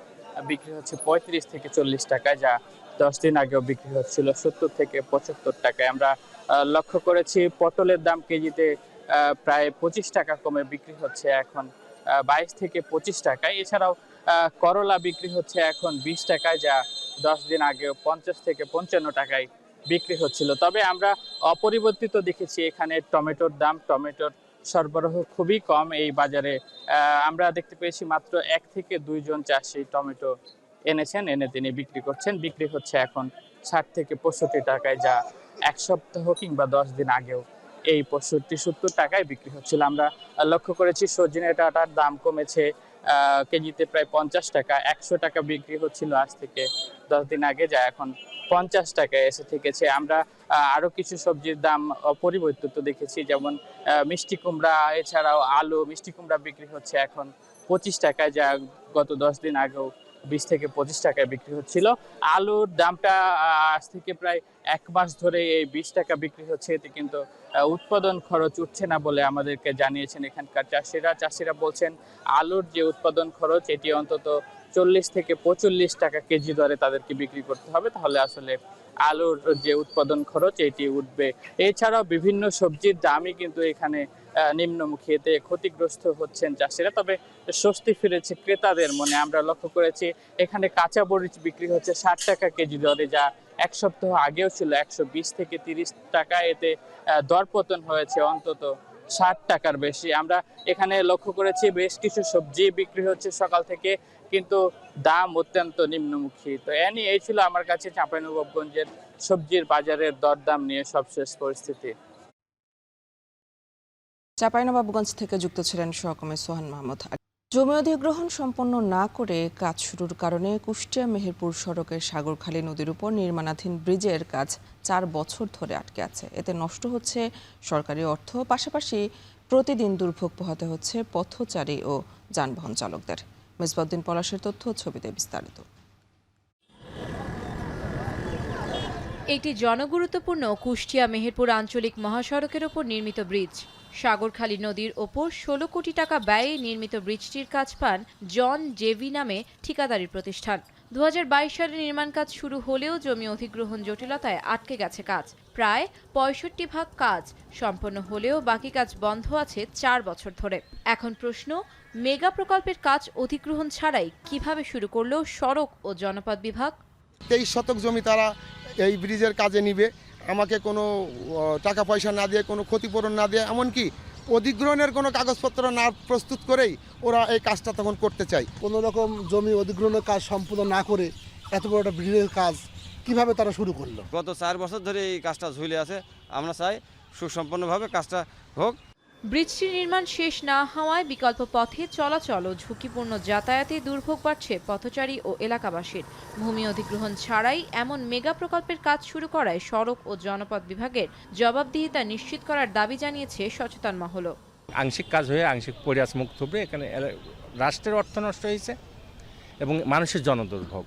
বিক্রি হচ্ছে 35 থেকে 40 টাকায়, যা 10 দিন আগেও বিক্রি হচ্ছিল 70 থেকে 75 টাকায়। আমরা লক্ষ্য করেছি পটলের দাম কেজিতে প্রায় 25 টাকা কমে বিক্রি হচ্ছে এখন 22 থেকে 25 টাকায়। এছাড়াও করলা বিক্রি হচ্ছে এখন 20 টাকায়, যা 10 দিন আগেও 50 থেকে 55 টাকায় বিক্রি হচ্ছিল। তবে আমরা অপরিবর্তিত দেখেছি এখানে টমেটোর দাম। টমেটোর সরবরাহ খুবই কম এই বাজারে। আমরা দেখতে পেয়েছি মাত্র 1 থেকে 2 জন চাষি টমেটো এনেছেন, এনে তিনি বিক্রি করছেন। বিক্রি হচ্ছে এখন 60 থেকে 65 টাকায়, যা 1 সপ্তাহ কিংবা 10 দিন আগেও এই 65-70 টাকায় বিক্রি হচ্ছিল। আমরা লক্ষ্য করেছি সজনে ডাঁটার দাম কমেছে কেজিতে প্রায় 50 টাকা। 100 টাকা বিক্রি হচ্ছিল আজ থেকে 10 দিন আগে, যা এখন 50 টাকায় এসে ঠেকেছে। আমরা আরো কিছু সবজির দাম অপরিবর্তিত দেখেছি, যেমন মিষ্টি কুমড়া, এছাড়াও আলু। মিষ্টি কুমড়া বিক্রি হচ্ছে এখন 25 টাকায়, যা গত 10 দিন আগেও 20 থেকে 25 টাকায় বিক্রি হচ্ছিল। আলুর দামটা আজ থেকে প্রায় 1 মাস ধরে এই 20 টাকা বিক্রি হচ্ছে। এতে কিন্তু উৎপাদন খরচ উঠছে না বলে আমাদেরকে জানিয়েছেন এখানকার চাষিরা। চাষিরা বলছেন আলুর যে উৎপাদন খরচ এটি অন্তত 40 থেকে 45 টাকা কেজি দরে তাদেরকে বিক্রি করতে হবে, তাহলে আসলে আলুর যে উৎপাদন খরচ এটি উঠবে। এছাড়াও বিভিন্ন সবজির দামই কিন্তু এখানে নিম্নমুখী, এতে ক্ষতিগ্রস্ত হচ্ছেন চাষিরা। তবে স্বস্তি ফিরেছে ক্রেতাদের মনে। আমরা লক্ষ্য করেছি এখানে কাঁচা মরিচ বিক্রি হচ্ছে 60 টাকা কেজি দরে, যা 1 সপ্তাহ আগেও ছিল 120 থেকে 30 টাকা। এতে দরপতন হয়েছে অন্তত 60 টাকার বেশি। আমরা এখানে লক্ষ্য করেছি বেশ কিছু সবজি বিক্রি হচ্ছে সকাল থেকে, কিন্তু দাম অত্যন্ত নিম্নমুখী। তো এই ছিল আমার কাছে চাঁপাইনবাবগঞ্জের সবজির বাজারের দরদাম নিয়ে সবশেষ পরিস্থিতি। চাঁপাইনবাবগঞ্জ থেকে যুক্ত ছিলেন সহকর্মী সোহান মাহমুদ। জমি অধিগ্রহণ সম্পন্ন না করে কাজ শুরুর কারণে কুষ্টিয়া মেহেরপুর সড়কের সাগরখালী নদীর উপর নির্মাণাধীন ব্রিজের কাজ 4 বছর ধরে আটকে আছে। এতে নষ্ট হচ্ছে সরকারি অর্থ, পাশাপাশি প্রতিদিন দুর্ভোগ পোহাতে হচ্ছে পথচারী ও যানবাহন চালকদের। মেজবাউদ্দিন পলাশের তথ্য, ছবিতে বিস্তারিত। একটি জনগুরুত্বপূর্ণ কুষ্টিয়া মেহেরপুর আঞ্চলিক মহাসড়কের ওপর নির্মিত ব্রিজ। সাগরখালী নদীর ওপর 16 কোটি টাকা ব্যয়ে নির্মিত ব্রিজটির কাজ পান জন জেভি নামে ঠিকাদারি প্রতিষ্ঠান। 2022 সালে নির্মাণ কাজ শুরু হলেও জমি অধিগ্রহণ জটিলতায় আটকে গেছে কাজ। প্রায় 65% কাজ সম্পন্ন হলেও বাকি কাজ বন্ধ আছে 4 বছর ধরে। এখন প্রশ্ন, মেগা প্রকল্পের কাজ অধিগ্রহণ ছাড়াই কিভাবে শুরু করলো সড়ক ও জনপদ বিভাগ? 23 শতক জমি তারা এই ব্রিজের কাজে নিবে, আমাকে কোনো টাকা পয়সা না দিয়ে, কোনো ক্ষতিপূরণ না দিয়ে, এমনকি অধিগ্রহণের কোনো কাগজপত্র না প্রস্তুত করেই ওরা এই কাজটা তখন করতে চায়। কোনো রকম জমি অধিগ্রহণের কাজ সম্পূর্ণ না করে এত বড় একটা ব্রিজের কাজ কিভাবে তারা শুরু করলো? গত 4 বছর ধরে এই কাজটা ঝুলে আছে। আমরা চাই সুসম্পন্নভাবে কাজটা হোক। ব্রিজটি নির্মাণ শেষ না হওয়ায় বিকল্প পথে চলাচল ও ঝুঁকিপূর্ণ যাতায়াতে দুর্ভোগ বাড়ছে পথচারী ও এলাকাবাসীর। ভূমি অধিগ্রহণ ছাড়াই এমন মেগা প্রকল্পের কাজ শুরু করায় সড়ক ও জনপদ বিভাগের জবাবদিহিতা নিশ্চিত করার দাবি জানিয়েছে সচেতন মহলও। আংশিক কাজ হয়ে আংশিক পরিহাস মুক্ত হবে। এখানে রাষ্ট্রের অর্থ নষ্ট হয়েছে এবং মানুষের জনদুর্ভোগ।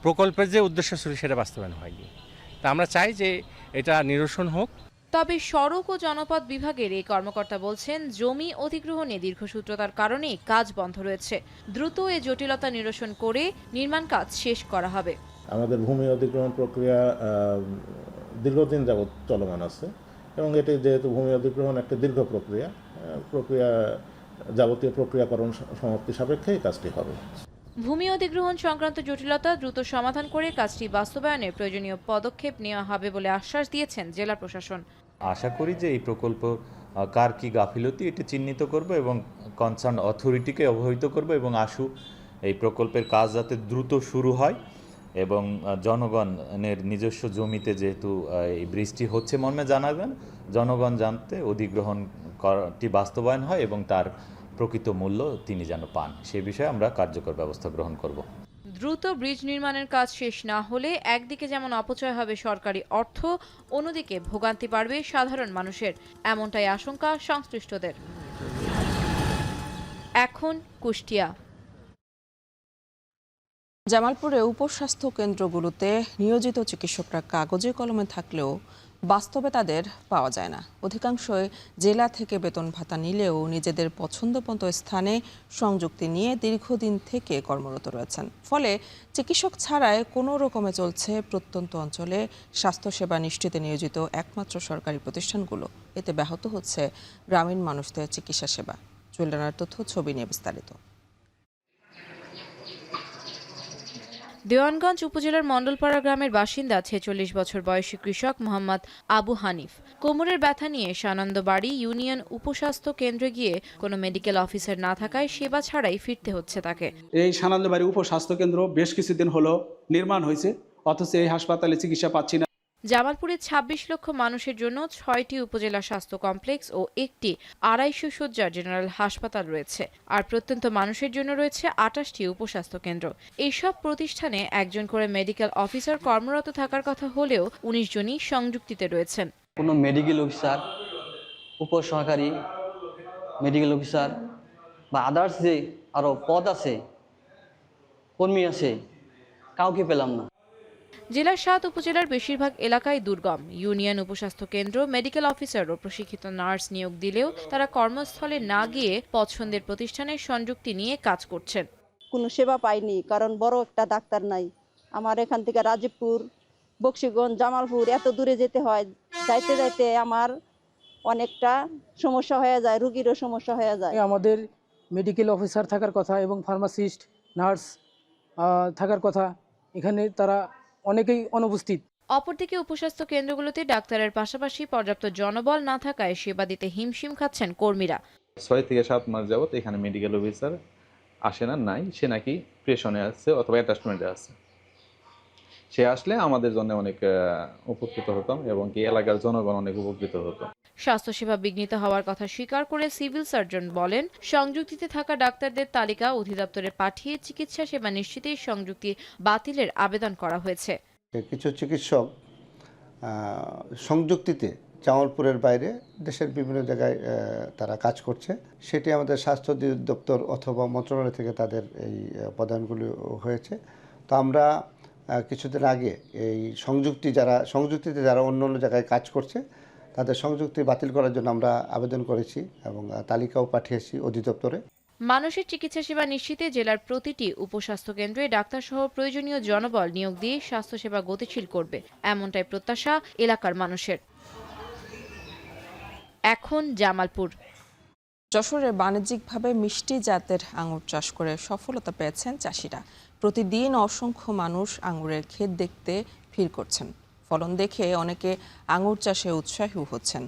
প্রকল্পের যে উদ্দেশ্য ছিল সেটা বাস্তবায়ন হয়নি। তা আমরা চাই যে এটা নিরসন হোক। তবে সড়ক ও জনপদ বিভাগের এই কর্মকর্তা বলছেন, জমি অধিগ্রহণে দীর্ঘসূত্রতার কারণে কাজ বন্ধ রয়েছে। দ্রুত এ জটিলতা নিরসন করে নির্মাণ কাজ শেষ করা হবে। আমাদের ভূমি অধিগ্রহণ প্রক্রিয়া দীর্ঘদিন যাবৎ চলমান আছে এবং এটি যেহেতু ভূমি অধিগ্রহণ একটা দীর্ঘ প্রক্রিয়া যাবতীয় প্রক্রিয়াকরণ সমাপ্তি সাপেক্ষে এই কাজটি হবে। ভূমি অধিগ্রহণ সংক্রান্ত জটিলতা দ্রুত সমাধান করে কাজটি বাস্তবায়নে প্রয়োজনীয় পদক্ষেপ নেওয়া হবে বলে আশ্বাস দিয়েছেন জেলা প্রশাসন। আশা করি যে এই প্রকল্প কার কি গাফিলতি এটি চিহ্নিত করব এবং কনসার্ন অথরিটিকে অবহিত করব এবং এই প্রকল্পের কাজ যাতে দ্রুত শুরু হয় এবং জনগণের নিজস্ব জমিতে যেহেতু এই ব্রিজটি হচ্ছে মর্মে জানাবেন, জনগণ জানতে অধিগ্রহণটি বাস্তবায়ন হয় এবং তার প্রকৃত মূল্য তিনি যেন পান সে বিষয়ে আমরা কার্যকর ব্যবস্থা গ্রহণ করব। দ্রুত ব্রিজ নির্মাণের কাজ শেষ না হলে একদিকে যেমন অপচয় হবে সরকারি অর্থ, অন্যদিকে ভোগান্তি বাড়বে সাধারণ মানুষের, এমনটাই আশঙ্কা সংশ্লিষ্টদের। এখন কুষ্টিয়া। জামালপুরে উপস্বাস্থ্য কেন্দ্রগুলোতে নিয়োজিত চিকিৎসকরা কাগজে কলমে থাকলেও বাস্তবে তাদের পাওয়া যায় না। অধিকাংশই জেলা থেকে বেতন ভাতা নিলেও নিজেদের পছন্দমতো স্থানে সংযুক্তি নিয়ে দীর্ঘদিন থেকে কর্মরত রয়েছেন। ফলে চিকিৎসক ছাড়াই কোনো রকমে চলছে প্রত্যন্ত অঞ্চলে স্বাস্থ্যসেবা নিশ্চিতে নিয়োজিত একমাত্র সরকারি প্রতিষ্ঠানগুলো। এতে ব্যাহত হচ্ছে গ্রামীণ মানুষদের চিকিৎসা সেবা। জুয়েল তথ্য, ছবি নিয়ে বিস্তারিত। দেওয়ানগঞ্জ উপজেলার মণ্ডলপাড়া গ্রামের বাসিন্দা ৪৬ বছর বয়সী কৃষক মোহাম্মদ আবু হানিফ কোমরের ব্যথা নিয়ে সানন্দবাড়ি ইউনিয়ন উপস্বাস্থ্য কেন্দ্রে গিয়ে কোনো মেডিকেল অফিসার না থাকায় সেবা ছাড়াই ফিরতে হচ্ছে তাকে। এই সানন্দবাড়ি উপস্বাস্থ্য কেন্দ্র বেশ কিছুদিন হলো নির্মাণ হয়েছে, অথচ এই হাসপাতালে চিকিৎসা পাচ্ছি না। জামালপুরে ২৬ লক্ষ মানুষের জন্য ৬টি উপজেলা স্বাস্থ্য কমপ্লেক্স ও একটি ২৫০ শয্যার জেনারেল হাসপাতাল রয়েছে, আর প্রত্যন্ত মানুষের জন্য রয়েছে ২৮টি উপস্বাস্থ্য কেন্দ্র। এইসব প্রতিষ্ঠানে একজন করে মেডিকেল অফিসার কর্মরত থাকার কথা হলেও ১৯ জনই সংযুক্তিতে রয়েছেন। কোনো মেডিকেল অফিসার, উপসহকারী মেডিকেল অফিসার বা আদার্স যে আরও পদ আছে, কর্মী আছে, কাউকে পেলাম না। জেলার ৭ উপজেলার বেশিরভাগ এলাকায় দুর্গম। ইউনিয়ন উপস্বাস্থ্য কেন্দ্র মেডিকেল অফিসার ও প্রশিক্ষিত নার্স নিয়োগ দিলেও তারা কর্মস্থলে না গিয়ে পছন্দের প্রতিষ্ঠানে সংযুক্তি নিয়ে কাজ করছেন। কোনো সেবা পাইনি, কারণ বড় একটা ডাক্তার নাই। আমার এখান থেকে রাজীবপুর, বক্সিগঞ্জ, জামালপুর এত দূরে যেতে হয়। যাইতে যাইতে আমার অনেকটা সমস্যা হয়ে যায়, রুগীরও সমস্যা হয়ে যায়। আমাদের মেডিকেল অফিসার থাকার কথা এবং ফার্মাসিস্ট, নার্স থাকার কথা, এখানে তারা অনেকেই অনুপস্থিত। অপরদিকে উপস্বাস্থ্য কেন্দ্রগুলোতে ডাক্তারের পাশাপাশি পর্যাপ্ত জনবল না থাকায় সেবা দিতে হিমশিম খাচ্ছেন কর্মীরা। ৬ থেকে ৭ মাস যাবত এখানে মেডিকেল অফিসার আসে না, নাই, সে নাকি প্রেশনে আছে অথবা অ্যাটাচমেন্টে আছে। সে আসলে আমাদের জন্য অনেক উপকৃত হতাম এবং কি এলাকার জনগণ অনেক উপকৃত হতো। স্বাস্থ্যসেবা বিঘ্নিত হওয়ার কথা স্বীকার করে সিভিল সার্জন বলেন, সংযুক্তিতে থাকা ডাক্তারদের তালিকা অধিদপ্তরে পাঠিয়ে চিকিৎসা সেবা নিশ্চিতে সংযুক্তি বাতিলের আবেদন করা হয়েছে। কিছু চিকিৎসক সংযুক্তিতে জামালপুরের বাইরে দেশের বিভিন্ন জায়গায় তারা কাজ করছে। সেটি আমাদের স্বাস্থ্য দপ্তর অথবা মন্ত্রণালয় থেকে তাদের এই প্রদানগুলি হয়েছে। তো আমরা কিছুদিন আগে এই সংযুক্তিতে যারা অন্য অন্য জায়গায় কাজ করছে তাদের সংযুক্তি বাতিল করার জন্য আমরা আবেদন করেছি এবং তালিকাও পাঠিয়েছি অধিদপ্তরে। মানুষের চিকিৎসা সেবা নিশ্চিতে জেলার প্রতিটি উপস্বাস্থ্য কেন্দ্রে ডাক্তারসহ প্রয়োজনীয় জনবল নিয়োগ দিয়ে স্বাস্থ্যসেবা গতিশীল করবে, এমনটাই প্রত্যাশা এলাকার মানুষের। এখন জামালপুর। যশোরে বাণিজ্যিকভাবে মিষ্টি জাতের আঙুর চাষ করে সফলতা পেয়েছেন চাষিরা। প্রতিদিন অসংখ্য মানুষ আঙুরের ক্ষেত দেখতে ভিড় করছেন। ফলন দেখে অনেকে আঙুর চাষে উৎসাহী হচ্ছেন।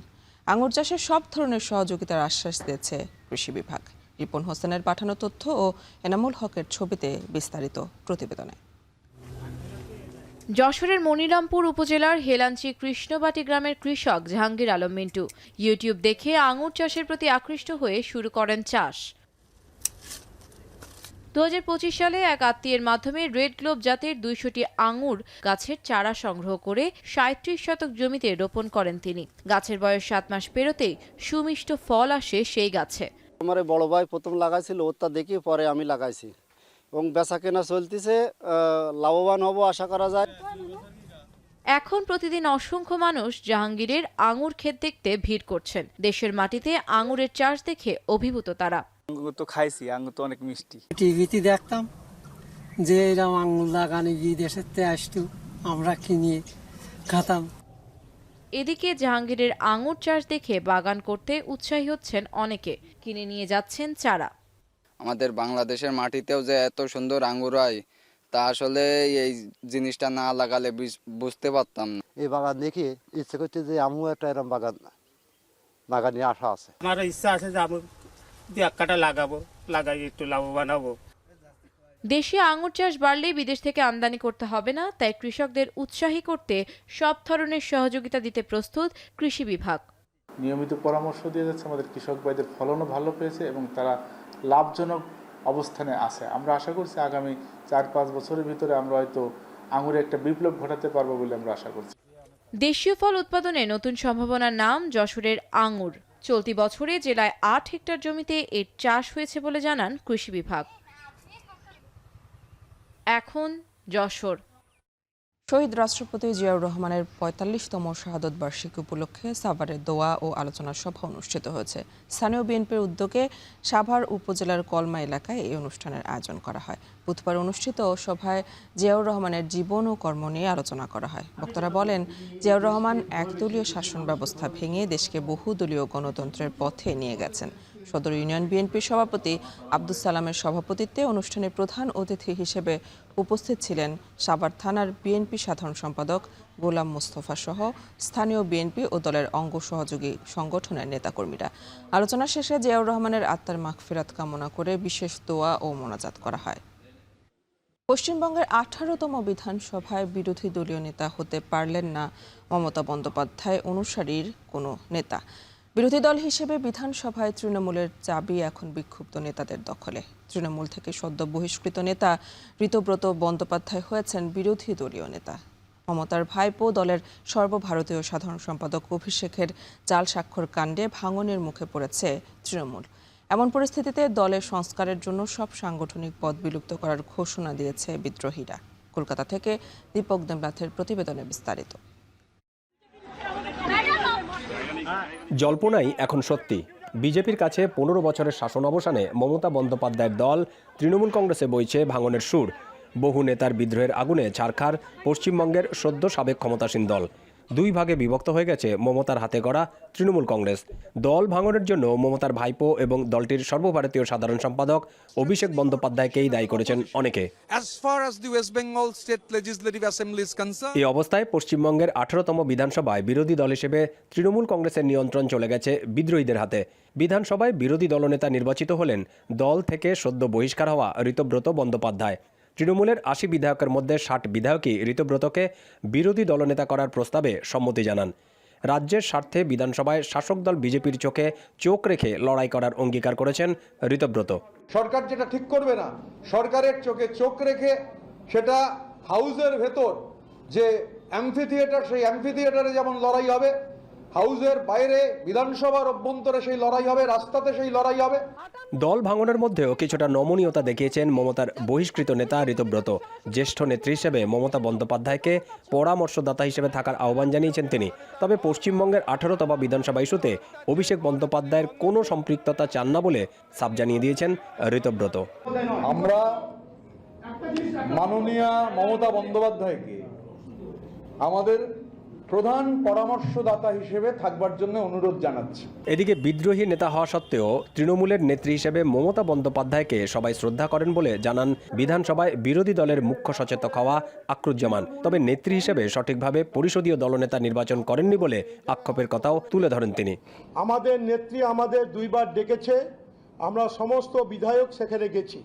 আঙুর চাষে সব ধরনের সহযোগিতার আশ্বাস দিয়েছে কৃষি বিভাগ। রিপন হোসেনের পাঠানো তথ্য ও এনামুল হকের ছবিতে বিস্তারিত প্রতিবেদনে। যশোরের মনিরামপুর উপজেলার হেলাঞ্চি কৃষ্ণবাটি গ্রামের কৃষক জাহাঙ্গীর আলম মিন্টু ইউটিউব দেখে আঙুর চাষের প্রতি আকৃষ্ট হয়ে শুরু করেন চাষ। ২০২৫ সালে এক আত্মীয়ের মাধ্যমে রেড গ্লোব জাতের ২০০টি আঙুর গাছের চারা সংগ্রহ করে ৩৭ শতক জমিতে রোপণ করেন তিনি। গাছের বয়স ৭ মাস পেরোতেই সুমিষ্ট ফল আসে সেই গাছে। আমার বড় ভাই প্রথম লাগাইছিল, ওটা দেখি পরে আমি লাগাইছি এবং বেচা কেনা চলতেছে, লাভবান হব আশা করা যায়। এখন প্রতিদিন অসংখ্য মানুষ জাহাঙ্গীরের আঙুর ক্ষেত দেখতে ভিড় করছেন। দেশের মাটিতে আঙুরের চাষ দেখে অভিভূত তারা। আঙুর তো খাইছি, আঙুর তো অনেক মিষ্টি। টিভিতে দেখতাম যে এরকম আঙুর লাগানো গিয়ে দেশেতে আসতো, আমরা কিনে খাতাম। এদিকে জাহাঙ্গীরের আঙুর চাষ দেখে বাগান করতে উৎসাহী হচ্ছেন অনেকে, কিনে নিয়ে যাচ্ছেন চারা। আমাদের বাংলাদেশের মাটিতেও যে এত সুন্দর আঙ্গুর হয় তা আসলে এই জিনিসটা না লাগালে বুঝতে পারতাম না। এই বাগান দেখে ইচ্ছে করছে যে আমিও একটা এরকম বাগান নিয়ে আসা আছে। আমার ইচ্ছা আছে যে আমি এক কাটা লাগাই একটু লাভবান হবো। দেশে আঙুর চাষ বাড়লে বিদেশ থেকে আমদানি করতে হবে না, তাই কৃষকদের উৎসাহী করতে সব ধরনের সহযোগিতা দিতে প্রস্তুত কৃষি বিভাগ। নিয়মিত পরামর্শ দিয়ে যাচ্ছে, আমাদের কৃষক ভাইদের ফলনও ভালো পেয়েছে এবং তারা লাভজনক অবস্থানে আছে। আমরা আশা করছি আগামী 4-5 বছরের ভিতরে আমরা হয়তো আঙুরে একটা বিপ্লব ঘটাতে পারবো বলে আমরা আশা করছি। দেশীয় ফল উৎপাদনে নতুন সম্ভাবনার নাম যশোরের আঙুর। চলতি বছরে জেলায় 8 হেক্টর জমিতে এর চাষ হয়েছে বলে জানান কৃষি বিভাগ। এখন যশোর। শহীদ রাষ্ট্রপতি জিয়াউর রহমানের ৪৫তম শাহাদত বার্ষিকী উপলক্ষে সাভারে দোয়া ও আলোচনা সভা অনুষ্ঠিত হয়েছে। স্থানীয় বিএনপির উদ্যোগে সাভার উপজেলার কলমা এলাকায় এই অনুষ্ঠানের আয়োজন করা হয়। বুধবার অনুষ্ঠিত সভায় জিয়াউর রহমানের জীবন ও কর্ম নিয়ে আলোচনা করা হয়। বক্তারা বলেন, জিয়াউর রহমান একদলীয় শাসন ব্যবস্থা ভেঙে দেশকে বহুদলীয় গণতন্ত্রের পথে নিয়ে গেছেন। সদর ইউনিয়ন বিএনপির সভাপতি আব্দুস সালামের সভাপতিত্বে অনুষ্ঠানে প্রধান অতিথি হিসেবে উপস্থিত ছিলেন সাভার থানার বিএনপি সাধারণ সম্পাদক গোলাম মোস্তফা সহ স্থানীয় বিএনপি ও দলের অঙ্গ সহযোগী সংগঠনের নেতাকর্মীরা। আলোচনা শেষে জিয়াউর রহমানের আত্মার মাগফিরাত কামনা করে বিশেষ দোয়া ও মোনাজাত করা হয়। পশ্চিমবঙ্গের 18তম বিধানসভায় বিরোধী দলীয় নেতা হতে পারলেন না মমতা বন্দ্যোপাধ্যায় অনুসারীর কোনো নেতা। বিরোধী দল হিসেবে বিধানসভায় তৃণমূলের চাবি এখন বিক্ষুব্ধ নেতাদের দখলে। তৃণমূল থেকে সদ্য বহিষ্কৃত নেতা ঋতব্রত বন্দ্যোপাধ্যায় হয়েছেন বিরোধী দলীয় নেতা। মমতার ভাইপো দলের সর্বভারতীয় সাধারণ সম্পাদক অভিষেকের জাল স্বাক্ষর কাণ্ডে ভাঙনের মুখে পড়েছে তৃণমূল। এমন পরিস্থিতিতে দলের সংস্কারের জন্য সব সাংগঠনিক পদ বিলুপ্ত করার ঘোষণা দিয়েছে বিদ্রোহীরা। কলকাতা থেকে দীপক দেবনাথের প্রতিবেদনে বিস্তারিত। জল্পনাই এখন সত্যি। বিজেপির কাছে 15 বছরের শাসন অবসানে মমতা বন্দ্যোপাধ্যায়ের দল তৃণমূল কংগ্রেসে বইছে ভাঙনের সুর। বহু নেতার বিদ্রোহের আগুনে ছারখার পশ্চিমবঙ্গের সদ্য সাবেক ক্ষমতাসীন দল। দুই ভাগে বিভক্ত হয়ে গেছে মমতার হাতে গড়া তৃণমূল কংগ্রেস। দল ভাঙনের জন্য মমতার ভাইপো এবং দলটির সর্বভারতীয় সাধারণ সম্পাদক অভিষেক বন্দ্যোপাধ্যায়কেই দায়ী করেছেন অনেকে। এই অবস্থায় পশ্চিমবঙ্গের 18তম বিধানসভায় বিরোধী দল হিসেবে তৃণমূল কংগ্রেসের নিয়ন্ত্রণ চলে গেছে বিদ্রোহীদের হাতে। বিধানসভায় বিরোধী দলনেতা নির্বাচিত হলেন দল থেকে সদ্য বহিষ্কার হওয়া ঋতব্রত বন্দ্যোপাধ্যায়। তৃণমূলের 80 বিধায়কের মধ্যে 60 বিধায়কই ঋতব্রতকে বিরোধী দলনেতা করার প্রস্তাবে সম্মতি জানান। রাজ্যের স্বার্থে বিধানসভায় শাসক দল বিজেপির চোখে চোখ রেখে লড়াই করার অঙ্গীকার করেছেন ঋতব্রত। সরকার যেটা ঠিক করবে না, সরকারের চোখে চোখ রেখে সেটা হাউসের ভেতর যে অ্যাম্ফি থিয়েটার, সেই অ্যাম্ফি থিয়েটারে যেমন লড়াই হবে, হাউসের বাইরে বিধানসভার অভ্যন্তরে সেই লড়াই হবে, রাস্তাতে সেই লড়াই হবে। দল ভাঙনের মধ্যেও কিছুটা নমনীয়তা দেখিয়েছেন মমতার বহিষ্কৃত নেতা ঋতব্রত। জ্যেষ্ঠ নেত্রী হিসেবে মমতা বন্দ্যোপাধ্যায়কে পরামর্শদাতা হিসেবে থাকার আহ্বান জানিয়েছেন তিনি। তবে পশ্চিমবঙ্গের 18তম বিধানসভা ইস্যুতে অভিষেক বন্দ্যোপাধ্যায়ের কোনো সম্পৃক্ততা চান না বলে সাফ জানিয়ে দিয়েছেন ঋতব্রত। আমরা মাননীয়া মমতা বন্দ্যোপাধ্যায়কে আমাদের প্রধান পরামর্শদাতা হিসেবে থাকবার জন্য অনুরোধ জানাচ্ছি। এদিকে বিদ্রোহী নেতা হওয়া সত্ত্বেও তৃণমূলের নেত্রী হিসেবে মমতা বন্দ্যোপাধ্যায়কে সবাই শ্রদ্ধা করেন বলে জানান বিধানসভায় বিরোধী দলের মুখ্য সচেতক হওয়া আকরুজ্জামান। তবে নেত্রী হিসেবে সঠিকভাবে পরিষদীয় দলনেতা নির্বাচন করেননি বলে আক্ষেপের কথাও তুলে ধরেন তিনি। আমাদের নেত্রী আমাদের 2 বার ডেকেছে, আমরা সমস্ত বিধায়ক সেখানে গেছি,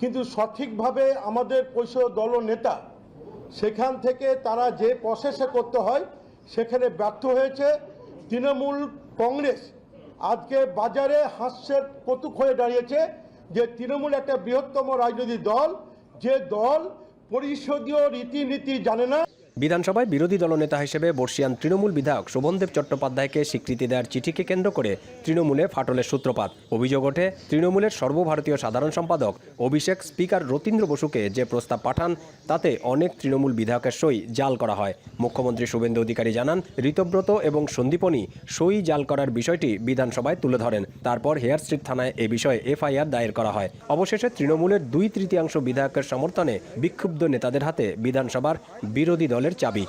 কিন্তু সঠিকভাবে আমাদের পরিষদ দলনেতা সেখান থেকে তারা যে প্রসেসে করতে হয় সেখানে ব্যর্থ হয়েছে। তৃণমূল কংগ্রেস আজকে বাজারে হাস্যের কৌতুক হয়ে দাঁড়িয়েছে যে তৃণমূল একটা বৃহত্তম রাজনৈতিক দল, যে দল পরিষদীয় রীতিনীতি জানে না। বিধানসভায় বিরোধী দলনেতা হিসেবে বর্ষিয়ান তৃণমূল বিধায়ক শোভনদেব চট্টোপাধ্যায়কে স্বীকৃতি দেওয়ার চিঠিকে কেন্দ্র করে তৃণমূলে ফাটলের সূত্রপাত। অভিযোগ ওঠে, তৃণমূলের সর্বভারতীয় সাধারণ সম্পাদক অভিষেক স্পিকার রতীন্দ্র বসুকে যে প্রস্তাব পাঠান তাতে অনেক তৃণমূল বিধায়কের সই জাল করা হয়। মুখ্যমন্ত্রী শুভেন্দু অধিকারী জানান, ঋতব্রত এবং সন্দীপনী সই জাল করার বিষয়টি বিধানসভায় তুলে ধরেন। তারপর হেয়ার স্ট্রিট থানায় এ বিষয়ে FIR দায়ের করা হয়। অবশেষে তৃণমূলের 2/3 বিধায়কের সমর্থনে বিক্ষুব্ধ নেতাদের হাতে বিধানসভার বিরোধী দলের চাবি।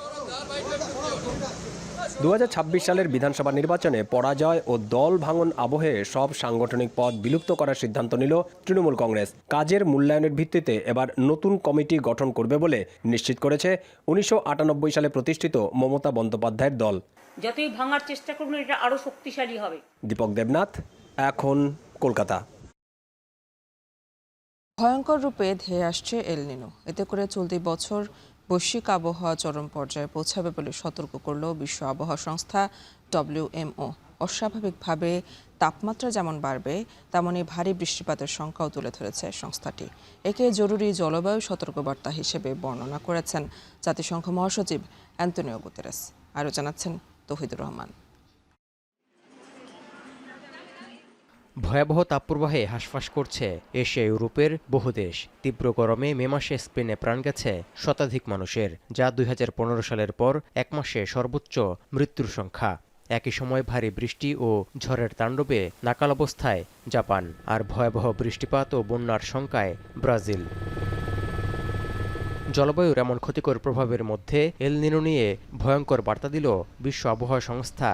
2026 সালের বিধানসভা নির্বাচনে পরাজয় ও দল ভাঙন আবহে সব সাংগঠনিক পদ বিলুপ্ত করার সিদ্ধান্ত নিল তৃণমূল কংগ্রেস। কাজের মূল্যায়নের ভিত্তিতে এবার নতুন কমিটি গঠন করবে বলে নিশ্চিত করেছে 1998 সালে প্রতিষ্ঠিত মমতা বন্দ্যোপাধ্যায়ের দল। যতই ভাঙার চেষ্টা করুন, এটা আরো শক্তিশালী হবে। দীপক দেবনাথ, এখন কলকাতা। ভয়ঙ্কর রূপে ধেয়ে আসছে এল নিনো। এতে করে চলতি বছর বৈশ্বিক আবহাওয়া চরম পর্যায়ে পৌঁছাবে বলে সতর্ক করল বিশ্ব আবহাওয়া সংস্থা WMO। অস্বাভাবিকভাবে তাপমাত্রা যেমন বাড়বে তেমনই ভারী বৃষ্টিপাতের সংখ্যাও তুলে ধরেছে সংস্থাটি। একে জরুরি জলবায়ু সতর্কবার্তা হিসেবে বর্ণনা করেছেন জাতিসংঘ মহাসচিব অ্যান্তোনিও গুতেরেস। আরও জানাচ্ছেন তৌহিদুর রহমান। ভয়াবহ তাপপ্রবাহে হাঁসফাঁস করছে এশিয়া ইউরোপের বহু দেশ। তীব্র গরমে মে মাসে স্পেনে প্রাণ গেছে শতাধিক মানুষের, যা 2015 সালের পর এক মাসে সর্বোচ্চ মৃত্যুর সংখ্যা। একই সময় ভারী বৃষ্টি ও ঝড়ের তাণ্ডবে নাকাল অবস্থায় জাপান, আর ভয়াবহ বৃষ্টিপাত ও বন্যার শঙ্কায় ব্রাজিল। জলবায়ুর এমন ক্ষতিকর প্রভাবের মধ্যে এল নিনো নিয়ে ভয়ঙ্কর বার্তা দিল বিশ্ব আবহাওয়া সংস্থা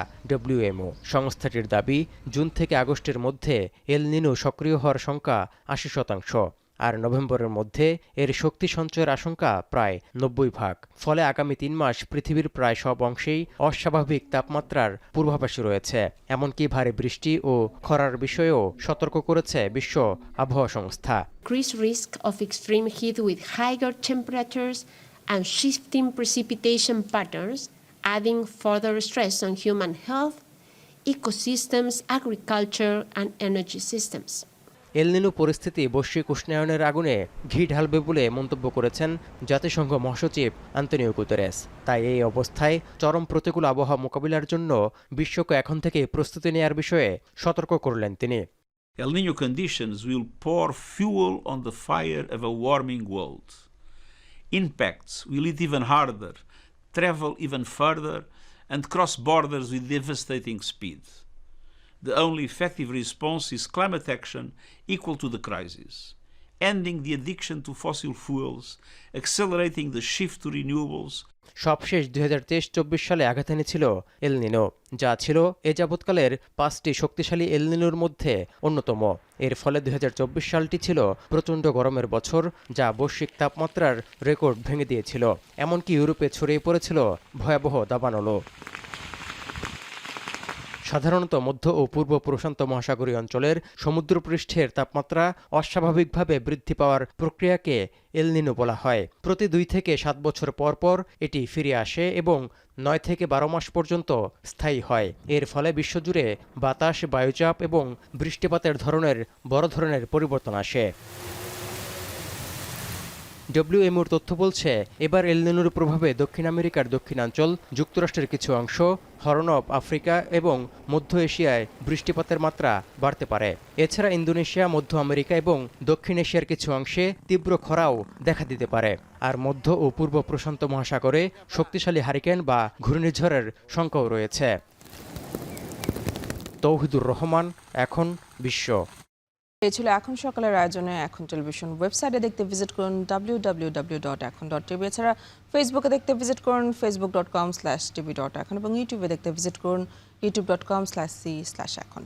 WMO। সংস্থাটির দাবি, জুন থেকে আগস্টের মধ্যে এল নিনো সক্রিয় হওয়ার সংখ্যা 80%, আর নভেম্বরের মধ্যে এর শক্তি সঞ্চয়ের আশঙ্কা প্রায় 90%। ফলে আগামী 3 মাস পৃথিবীর প্রায় সব অংশেই অস্বাভাবিক তাপমাত্রার পূর্বাভাসী রয়েছে। এমনকি ভারী বৃষ্টি ও খরার বিষয়েও সতর্ক করেছে বিশ্ব আবহাওয়া সংস্থা। Increased risk of extreme heat with higher temperatures and shifting precipitation patterns, adding further stress on human health, ecosystems, agriculture and energy systems. এল নিনো পরিস্থিতি বৈশ্বিক উষ্ণায়নের আগুনে ঘি ঢালবে বলে মন্তব্য করেছেন জাতিসংঘ মহাসচিব অ্যান্তোনিও গুতেরেস। তাই এই অবস্থায় চরম প্রতিকূল আবহাওয়া মোকাবিলার জন্য বিশ্বকে এখন থেকে প্রস্তুতি নেয়ার বিষয়ে সতর্ক করলেন তিনি। El Niño conditions will pour fuel on the fire of a warming world. Impacts will hit even harder, travel even further, and cross borders with devastating speed. The only effective response is climate action equal to the crisis, ending the addiction to fossil fuels, accelerating the shift to renewables. সবশেষ 2023-24 সালে আঘাত এনেছিল এল নিনো, যা ছিল এ যাবৎকালের 5টি শক্তিশালী এল নিনোর মধ্যে অন্যতম। এর ফলে 2024 সালটি ছিল প্রচণ্ড গরমের বছর, যা বৈশ্বিক তাপমাত্রার রেকর্ড ভেঙে দিয়েছিল। এমনকি ইউরোপে ছড়িয়ে পড়েছিল ভয়াবহ দাবানলও। সাধারণত মধ্য ও পূর্ব প্রশান্ত মহাসাগরীয় অঞ্চলের সমুদ্রপৃষ্ঠের তাপমাত্রা অস্বাভাবিকভাবে বৃদ্ধি পাওয়ার প্রক্রিয়াকে এল নিনো বলা হয়। প্রতি 2 থেকে 7 বছর পর পর এটি ফিরে আসে এবং 9 থেকে 12 মাস পর্যন্ত স্থায়ী হয়। এর ফলে বিশ্বজুড়ে বাতাস, বায়ুচাপ এবং বৃষ্টিপাতের ধরনের বড় ধরনের পরিবর্তন আসে। WMOর তথ্য বলছে, এবার এল নিনোর প্রভাবে দক্ষিণ আমেরিকার দক্ষিণাঞ্চল, যুক্তরাষ্ট্রের কিছু অংশ, হর্ন অব আফ্রিকা এবং মধ্য এশিয়ায় বৃষ্টিপাতের মাত্রা বাড়তে পারে। এছাড়া ইন্দোনেশিয়া, মধ্য আমেরিকা এবং দক্ষিণ এশিয়ার কিছু অংশে তীব্র খরাও দেখা দিতে পারে। আর মধ্য ও পূর্ব প্রশান্ত মহাসাগরে শক্তিশালী হারিকেন বা ঘূর্ণিঝড়ের সংখ্যাও রয়েছে। তৌহিদুর রহমান, এখন বিশ্ব। এই ছিল এখন সকালের আয়োজনে। এখন টেলিভিশন ওয়েবসাইটে দেখতে ভিজিট করুন www.ekon.tv। এছাড়া ফেসবুকে দেখতে ভিজিট করুন facebook.com/tv.ekon এবং ইউটিউবে দেখতে ভিজিট করুন youtube.com/c/ekon।